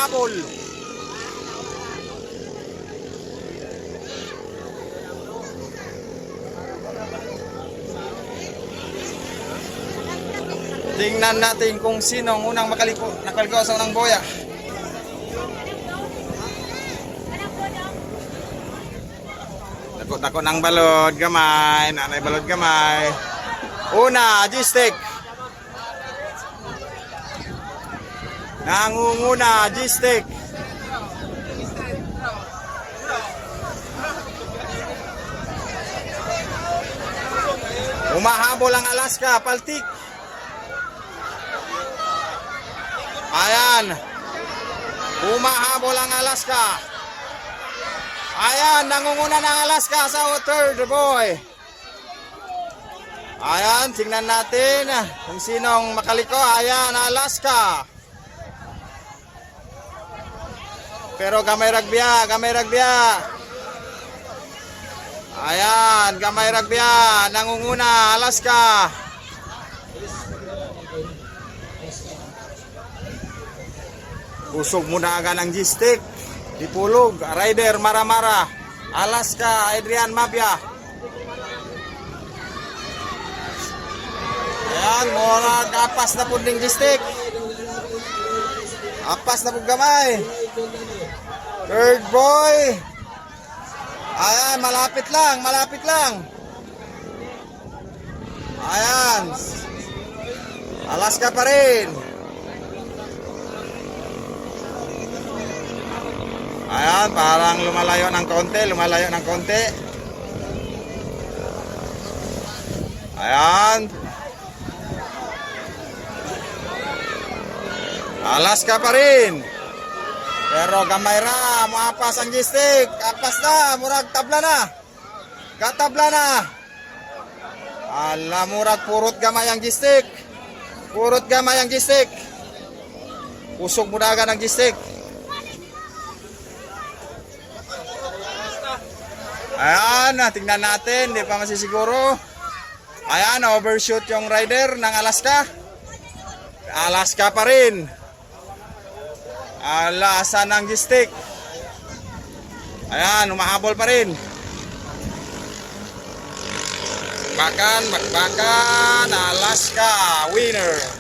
humahabol. Tingnan natin kung sino ang unang nakaliko sa unang boya. Dako ng balod gamay, nanay balod gamay. Una, G-stick. Nangunguna, G-stick. Umahabol ang Alaska, paltik. Ayan. Umahabol ang Alaska. Ayan, nangunguna ng Alaska sa third boy. Ayan, tingnan natin kung sinong makaliko. Ayan, Alaska. Pero gamay ragbiya, gamay ragbiya. Ayan, gamay ragbiya. Nangunguna, Alaska. Usog muna agad ng G-stick. Dipulog, Rider Mara-Mara, Alaska, Adrian Mabia. Ayan, mura kapas na po ding G-stick. Apas na po gamay. Third boy. Ayan, malapit lang, malapit lang. Ayan. Alaska pa rin. Ayan, parang lumalayo ng konti, lumalayo ng konti. Ayan. Alaska pa rin. Pero gamay ra, maapas ang G-stick. Apas na, murag tabla na. Katabla na. Ala, murag purot gamay ang G-stick. Purot gamay ang G-stick. Usog mo na agad ang G-stick. Ayan, tingnan natin, hindi pa masisiguro. Ayan, overshoot yung rider ng Alaska. Alaska pa rin. Alasan ng G-stick. Ayan, umahabol pa rin. Bakbakan, Alaska, winner.